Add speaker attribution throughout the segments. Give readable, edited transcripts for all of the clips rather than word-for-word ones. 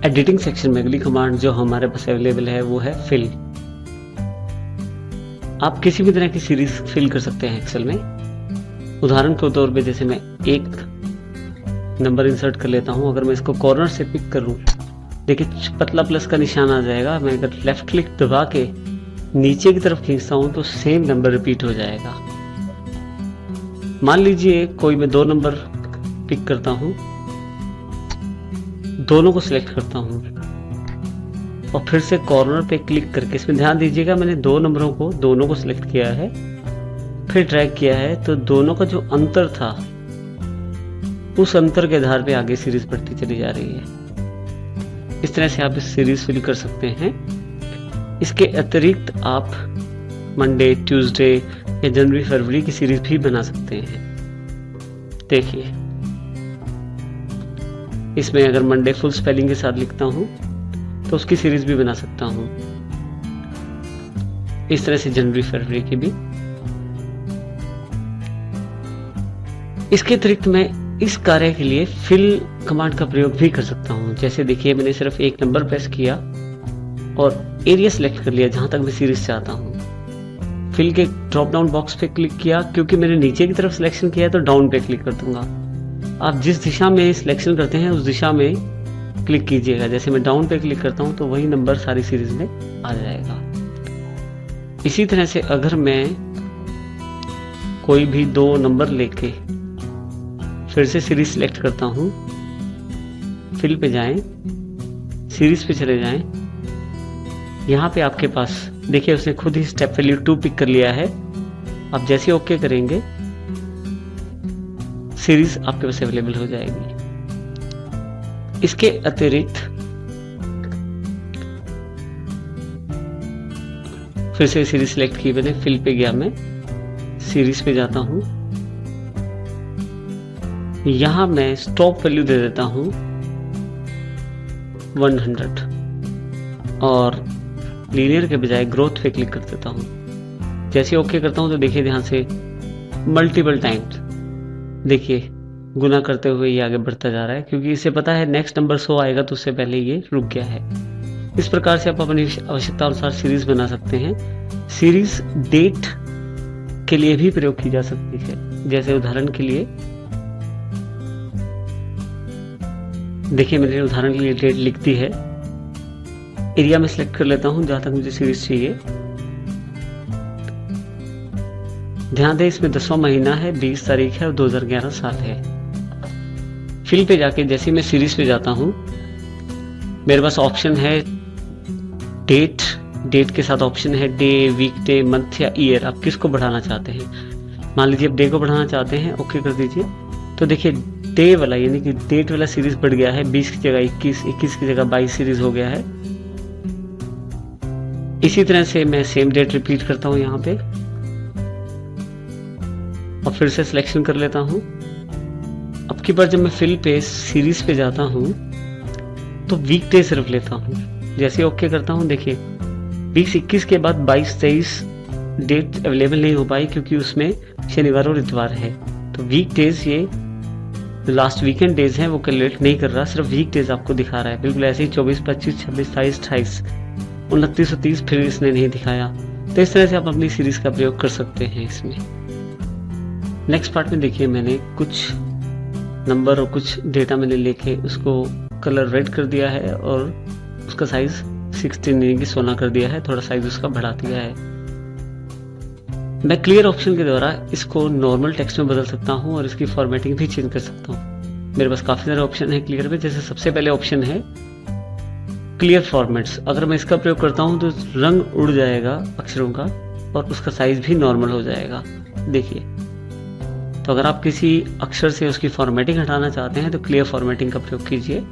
Speaker 1: Editing section में अगली command जो हमारे पास अवेलेबल है वो है फिल। आप किसी भी तरह की सीरीज फिल कर सकते हैं एक्सेल में। उदाहरण के तौर पे जैसे मैं एक नंबर इंसर्ट कर लेता हूं। अगर मैं इसको कॉर्नर से पिक करूं, देखिए पतला प्लस का निशान आ जाएगा। मैं अगर लेफ्ट क्लिक दबा के नीचे की तरफ खींचता हूं तो सेम नंबर रिपीट हो जाएगा। मान लीजिए कोई मैं 2 नंबर पिक करता हूं, दोनों को सिलेक्ट करता हूं और फिर से कॉर्नर पे क्लिक करके, इसमें ध्यान दीजिएगा मैंने दोनों को सिलेक्ट किया है, फिर ड्रैग किया है, तो दोनों का जो अंतर था उस अंतर के आधार पे आगे सीरीज बढ़ती चली जा रही है। इस तरह से आप इस सीरीज फिल कर सकते हैं। इसके अतिरिक्त आप मंडे, ट्यूसडे या जनवरी फरवरी की सीरीज भी बना सकते हैं। देखिए इसमें अगर मंडे फुल स्पेलिंग के साथ लिखता हूं तो उसकी सीरीज भी बना सकता हूं। इस तरह से जनवरी फरवरी की भी। इसके अतिरिक्त मैं इस कार्य के लिए फिल कमांड का प्रयोग भी कर सकता हूं। जैसे देखिए मैंने सिर्फ एक नंबर प्रेस किया और एरिया सिलेक्ट कर लिया जहां तक मैं सीरीज चाहता हूं। फिल के ड्रॉप डाउन बॉक्स पे क्लिक किया, क्योंकि मैंने नीचे की तरफ सिलेक्शन किया है तो डाउन पे क्लिक कर दूंगा। आप जिस दिशा में सिलेक्शन करते हैं उस दिशा में क्लिक कीजिएगा। जैसे मैं डाउन पे क्लिक करता हूं तो वही नंबर सारी सीरीज में आ जाएगा। इसी तरह से अगर मैं कोई भी 2 नंबर लेके फिर से सीरीज सिलेक्ट करता हूं, फिल पे जाएं, सीरीज पे चले जाएं, यहां पे आपके पास देखिए उसने खुद ही स्टेप वैल्यू 2 पिक कर लिया है। आप जैसे ओके करेंगे सीरीज आपके पास अवेलेबल हो जाएगी। इसके अतिरिक्त फिर से सीरीज सिलेक्ट की मैंने, फिल पे गया, मैं सीरीज पे जाता हूं, यहां मैं स्टॉप वैल्यू दे देता हूं 100 और लीनियर के बजाय ग्रोथ पे क्लिक कर देता हूं। जैसे ओके करता हूं तो देखिए ध्यान से मल्टीपल टाइम्स देखिए गुना करते हुए ये आगे बढ़ता जा रहा है, क्योंकि इसे पता है नेक्स्ट नंबर 100 आएगा तो उससे पहले ये रुक गया है। इस प्रकार से आप अपनी आवश्यकता अनुसार सीरीज बना सकते हैं। सीरीज डेट के लिए भी प्रयोग की जा सकती है। जैसे उदाहरण के लिए देखिए मैंने उदाहरण के लिए डेट लिख दी है। एरिया में सिलेक्ट कर लेता हूं जहां तक मुझे सीरीज चाहिए। ध्यान दें इसमें 10वां महीना है, 20 तारीख है और 2011 साल है। फिल पे जाके जैसे मैं सीरीज पे जाता हूं, मेरे पास ऑप्शन है डेट के साथ ऑप्शन है डे, वीक डे, मंथ या ईयर। आप किसको बढ़ाना चाहते हैं? मान लीजिए आप डे को बढ़ाना चाहते हैं, ओके कर दीजिए। तो देखिए डे वाला यानी कि डेट वाला सीरीज बढ़ गया है, 20 की जगह 21, 21 की जगह 22 सीरीज हो गया है। इसी तरह से मैं सेम डेट रिपीट करता हूं यहां पे और फिर से सिलेक्शन कर लेता हूं। अब की बार जब मैं फिल पे सीरीज पे जाता हूं तो वीक डे सिर्फ लेता हूं। जैसे ओके करता हूं देखिए 20-21 के बाद 22-23 डेट अवेलेबल नहीं हो पाई, क्योंकि उसमें शनिवार और इतवार है। तो वीक डेज ये लास्ट वीकेंड डेज हैं वो कैलकुलेट नहीं कर रहा, सिर्फ वीक डेज आपको दिखा रहा है। बिल्कुल ऐसे ही 24, 25, 26, 27, 28, 29 और 30 फिर इसने नहीं दिखाया। तो इस तरह से आप अपनी सीरीज का प्रयोग कर सकते हैं इसमें। नेक्स्ट पार्ट में देखिए मैंने कुछ नंबर और कुछ डेटा मैंने लेके उसको कलर रेड कर दिया है और उसका साइज 16 यानी कि 16 कर दिया है, थोड़ा साइज उसका बढ़ा दिया है। मैं क्लियर ऑप्शन के द्वारा इसको नॉर्मल टेक्स्ट में बदल सकता हूं और इसकी फॉर्मेटिंग भी चेंज कर सकता हूं। मेरे पास काफी सारे ऑप्शन है क्लियर में। जैसे सबसे पहले ऑप्शन है क्लियर फॉर्मेट्स। अगर मैं इसका प्रयोग करता हूं तो रंग उड़ जाएगा अक्षरों का और उसका साइज भी नॉर्मल हो जाएगा। देखिए तो अगर आप किसी अक्षर से उसकी फॉर्मेटिंग हटाना चाहते हैं तो क्लियर फॉर्मेटिंग का प्रयोग कीजिए।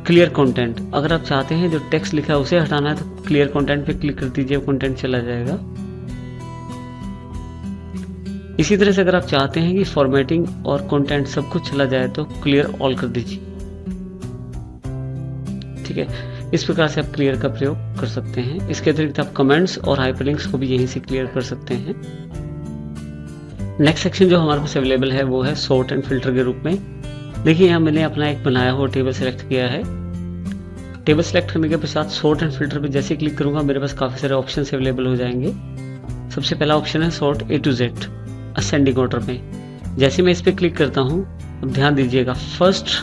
Speaker 1: क्लियर कंटेंट, अगर आप चाहते हैं जो टेक्स्ट लिखा है उसे हटाना है तो क्लियर कंटेंट पे क्लिक कर दीजिए, कंटेंट चला जाएगा। इसी तरह से अगर आप चाहते हैं कि फॉर्मेटिंग और कंटेंट सब कुछ चला जाए तो क्लियर ऑल कर दीजिए। ठीक है, इस प्रकार से आप क्लियर का प्रयोग कर सकते हैं। इसके अतिरिक्त आप कमेंट्स और हाइपरलिंक्स को भी यहीं से क्लियर कर सकते हैं। नेक्स्ट सेक्शन जो हमारे पास अवेलेबल है वो है सॉर्ट एंड फिल्टर के रूप में। देखिए यहाँ मैंने अपना एक बनाया हुआ टेबल सेलेक्ट किया है। टेबल सेलेक्ट करने के पश्चात सॉर्ट एंड फिल्टर पे जैसे क्लिक करूंगा मेरे पास काफ़ी सारे ऑप्शन अवेलेबल हो जाएंगे। सबसे पहला ऑप्शन है sort A to Z ascending order में। जैसे मैं इस पर क्लिक करता हूँ, अब ध्यान दीजिएगा फर्स्ट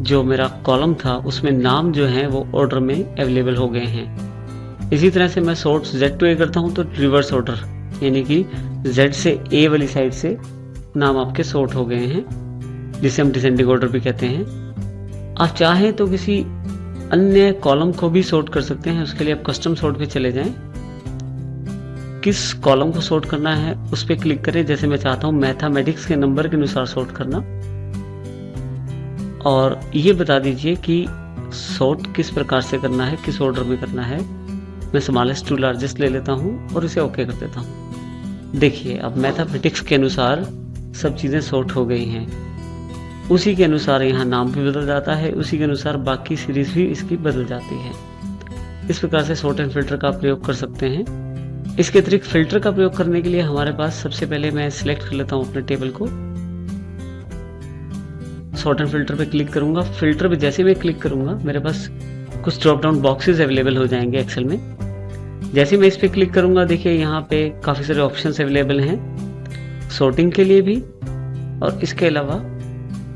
Speaker 1: जो मेरा कॉलम था उसमें नाम जो है वो ऑर्डर में अवेलेबल हो गए हैं। इसी तरह से मैं सॉर्ट Z to A करता हूँ तो रिवर्स ऑर्डर, यानी कि Z से A वाली साइड से नाम आपके सॉर्ट हो गए हैं, जिसे हम डिसेंडिंग ऑर्डर भी कहते हैं। आप चाहें तो किसी अन्य कॉलम को भी सॉर्ट कर सकते हैं। उसके लिए आप कस्टम सॉर्ट पे चले जाएं, किस कॉलम को सॉर्ट करना है उस पर क्लिक करें। जैसे मैं चाहता हूं मैथमेटिक्स के नंबर के अनुसार सॉर्ट करना, और ये बता दीजिए कि सॉर्ट किस प्रकार से करना है, किस ऑर्डर में करना है। मैं स्मॉलेस्ट टू लार्जेस्ट ले लेता हूं और इसे ओके कर देता हूं। देखिए अब मैथमेटिक्स के अनुसार सब चीज़ें सॉर्ट हो गई हैं। उसी के अनुसार यहाँ नाम भी बदल जाता है, उसी के अनुसार बाकी सीरीज भी इसकी बदल जाती है। इस प्रकार से सॉर्ट एंड फिल्टर का प्रयोग कर सकते हैं। इसके अतिरिक्त फिल्टर का प्रयोग करने के लिए हमारे पास सबसे पहले मैं सिलेक्ट कर लेता हूँ अपने टेबल को, सॉर्ट एंड फिल्टर पे क्लिक करूंगा। फिल्टर पे जैसे मैं क्लिक करूंगा मेरे पास कुछ ड्रॉप डाउन बॉक्सेस अवेलेबल हो जाएंगे एक्सेल में। जैसे मैं इस पे क्लिक करूंगा देखिए यहाँ पे काफ़ी सारे ऑप्शंस अवेलेबल हैं सॉर्टिंग के लिए भी और इसके अलावा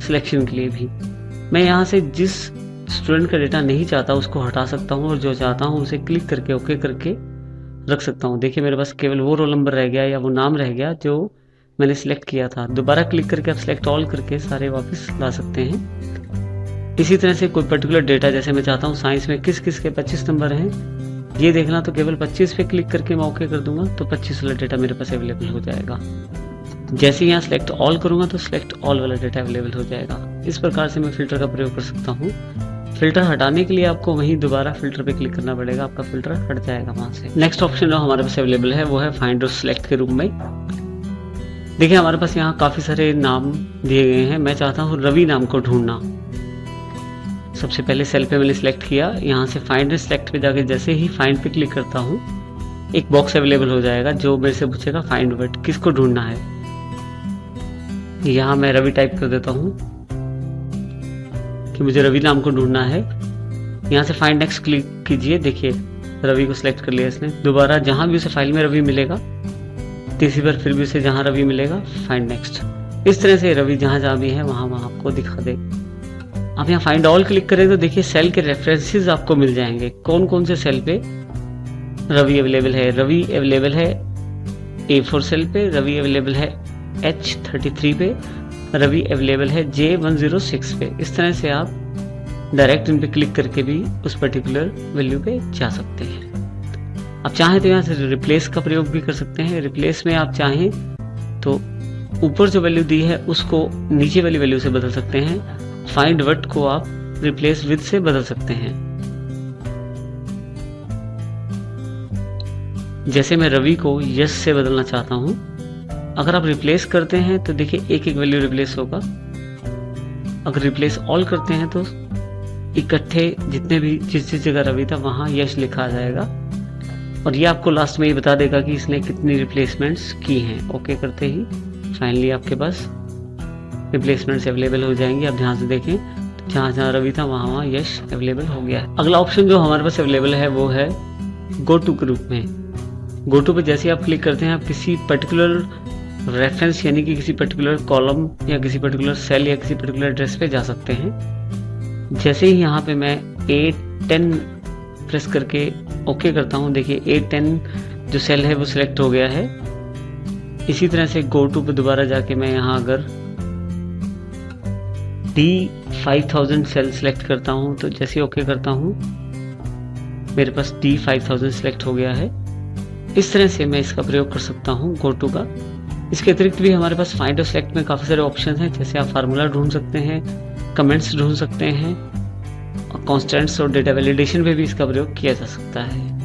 Speaker 1: सिलेक्शन के लिए भी। मैं यहाँ से जिस स्टूडेंट का डेटा नहीं चाहता उसको हटा सकता हूँ और जो चाहता हूँ उसे क्लिक करके ओके करके रख सकता हूँ। देखिए मेरे पास केवल वो रोल नंबर रह गया या वो नाम रह गया जो मैंने सिलेक्ट किया था। दोबारा क्लिक करके आप सिलेक्ट ऑल करके सारे वापस ला सकते हैं। इसी तरह से कोई पर्टिकुलर डेटा, जैसे मैं चाहता हूँ साइंस में किस किस के 25 नंबर हैं ये देखना, तो केवल 25 पे क्लिक करके मैं ओके कर दूंगा तो 25 वाला डेटा मेरे पास अवेलेबल हो जाएगा। जैसे यहाँ सिलेक्ट ऑल करूंगा तो सिलेक्ट ऑल वाला डेटा अवेलेबल हो जाएगा। इस प्रकार से मैं फिल्टर का प्रयोग कर सकता हूँ। फिल्टर हटाने के लिए आपको वहीं दोबारा फिल्टर पे क्लिक करना पड़ेगा, आपका फिल्टर हट जाएगा वहां से। नेक्स्ट ऑप्शन जो हमारे पास अवेलेबल है वो है फाइंड और सिलेक्ट के रूप में। देखिए हमारे पास यहाँ काफी सारे नाम दिए गए हैं। मैं चाहता हूँ रवि नाम को ढूंढना। सबसे पहले सेल पे मैंने सिलेक्ट किया, यहाँ से फाइंड और सिलेक्ट पे जाके जैसे ही फाइंड पे क्लिक करता हूँ एक बॉक्स अवेलेबल हो जाएगा जो मेरे से पूछेगा फाइंड वर्ड, किसको ढूंढना है। यहाँ मैं रवि टाइप कर देता हूँ कि मुझे रवि नाम को ढूंढना है। यहाँ से फाइंड नेक्स्ट क्लिक कीजिए। देखिए रवि को सिलेक्ट कर लिया इसने। दोबारा जहाँ भी उसे फाइल में रवि मिलेगा, तीसरी बार फिर भी उसे जहाँ रवि मिलेगा फाइंड नेक्स्ट। इस तरह से रवि जहाँ जहाँ भी है वहाँ वहाँ आपको दिखा दे। आप यहाँ फाइंड ऑल क्लिक करें तो देखिए सेल के रेफरेंसेस आपको मिल जाएंगे, कौन कौन से सेल पे रवि अवेलेबल है। रवि अवेलेबल है A4 सेल पे, रवि अवेलेबल है H33 पे, रवि अवेलेबल है J106 पे। इस तरह से आप डायरेक्ट इन पे क्लिक करके भी उस पर्टिकुलर वैल्यू पे जा सकते हैं। आप चाहें तो यहाँ से रिप्लेस का प्रयोग भी कर सकते हैं। रिप्लेस में आप चाहें तो ऊपर जो वैल्यू दी है उसको नीचे वाली वैल्यू से बदल सकते हैं। फाइंड वर्ड को आप रिप्लेस विद से बदल सकते हैं। जैसे मैं रवि को यस से बदलना चाहता हूं, अगर आप रिप्लेस करते हैं तो देखिए एक एक वैल्यू रिप्लेस होगा। अगर रिप्लेस ऑल करते हैं तो इकट्ठे जितने भी जिस जगह रवि था वहां यश लिखा आ जाएगा और ये आपको लास्ट में ये बता देगा कि इसने कितनी रिप्लेसमेंट्स की हैं। ओके करते ही फाइनली आपके पास रिप्लेसमेंट्स अवेलेबल हो जाएंगी। आप ध्यान से देखें तो जहाँ जहाँ रवि था वहाँ वहाँ यश अवेलेबल हो गया है। अगला ऑप्शन जो हमारे पास अवेलेबल है वो है गो टू के रूप में। गो टू पे जैसे ही आप क्लिक करते हैं आप किसी पर्टिकुलर रेफरेंस यानी कि किसी पर्टिकुलर कॉलम या किसी पर्टिकुलर सेल या किसी पर्टिकुलर एड्रेस पे जा सकते हैं। जैसे ही यहाँ पे मैं A10 प्रेस करके ओके करता हूँ, देखिए A10 जो सेल है वो सिलेक्ट हो गया है। इसी तरह से गो टू पे दोबारा जाके मैं यहाँ अगर D5000 सेल सिलेक्ट करता हूँ तो जैसे ओके करता हूँ मेरे पास D5000 सिलेक्ट हो गया है। इस तरह से मैं इसका प्रयोग कर सकता हूँ गो टू का। इसके अतिरिक्त भी हमारे पास फाइंड और सिलेक्ट में काफ़ी सारे ऑप्शन हैं, जैसे आप फार्मूला ढूंढ सकते हैं, कमेंट्स ढूंढ सकते हैं और कॉन्स्टेंट्स और डेटा वैलिडेशन पे भी इसका प्रयोग किया जा सकता है।